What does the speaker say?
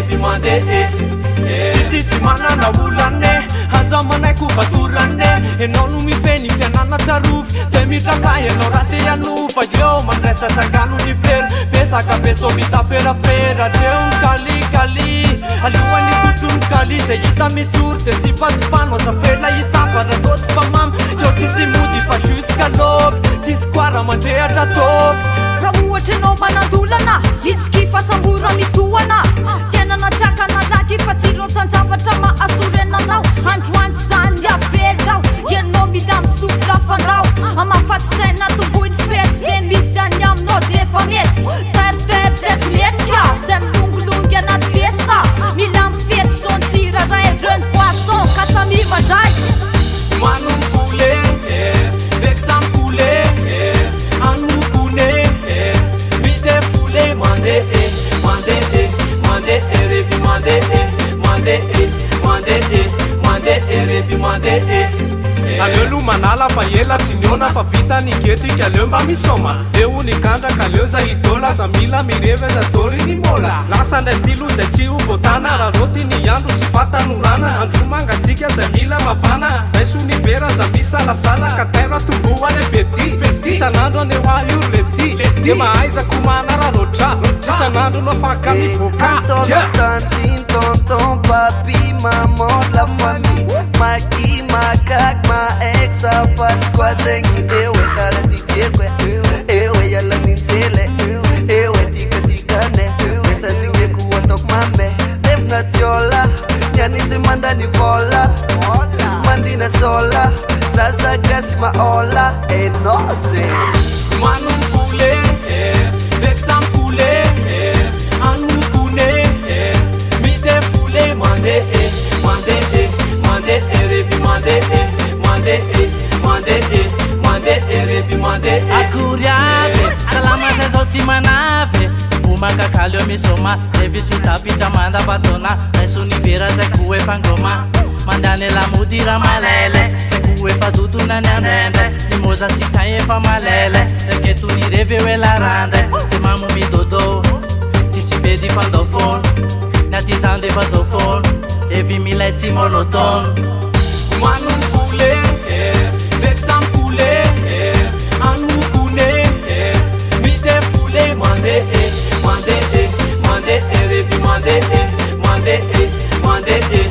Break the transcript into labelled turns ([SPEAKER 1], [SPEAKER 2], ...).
[SPEAKER 1] rehefa mandeha tsisy tsy manana olane aza manaiko vatorane enao no mifeny fianana tsarofy de mitraka enao raha te hanofa eo mandresa sangano ny fery pesaka beso mitaferafera treo ny kalikali alohan'ny fotro ny kali ze hita mitsory de sy fatsifano zafela isafara toty fa mamy eo tsisy mody fa jusqu'à l'aube tsisy koara mandrehatra topy
[SPEAKER 2] raha ohatra enao manandolana itsiki fasambora mitohana fiainana tsiakana raky fa tsy losanjavatra mahasorenanao androany zany avelao ianao mila misofra fandao amafatitsaina tomboiny fety ze misy any aminao de efa mety teritery ze tsy metsika ze milongolongy anaty festa mila mifety sontsira ray reny poisson kasamivandray
[SPEAKER 1] manompole vexampole anopone mitefole mandehe mandehe mandehe revi mandehe mandehe mandehe mandehe revi mandehe
[SPEAKER 3] aleo lo manala fa ela tsy niona fa vita ny ketrika aleo mba misoma eo ny kandraka aleo za idola za mila mireve za tory ny mola lasa ndray tilo zay tsy ho votana raha roti ny andro sy fatanorana andro mangatsika zay mila mafana raiso ny vera za misalasala ka terra tombohany vety isan'andro any hoa urlety de mahaizako mana raha rotra isan'andro no faka mivoka
[SPEAKER 4] tonton, papi, maman, la famille Maki, makak, ma ex, afat, squazeng Ewe karatike kwe, ewe yala ninsele Ewe tika tikane, esa singe kuwatok mame Def natiola, nyanisi manda ni vola Mandina sola, sasa gas maola Enose
[SPEAKER 1] Manumpule, vexampule Anupune, mitefule mandehe mandehe mandehe revi mandehe mandehe mandehe mandehe revi mandehe
[SPEAKER 5] akuriave salama zao tsy manave bomakakaly eo misoma revi sotapitra manda batona raiso ny vera zay ko efa ngoma mandany lamody raha malele zay ko efa dotonany andrendre ny moza sisay efa malele raketo ny revy eo elarandre zay mamo midodo tsisy be dy fandofony ny aty zany de fa zao fony evi milay tsy monotone
[SPEAKER 1] manumpule vexampule anupune mitefule mandehe mandehe mandehe revi mandehe mandehe mandehe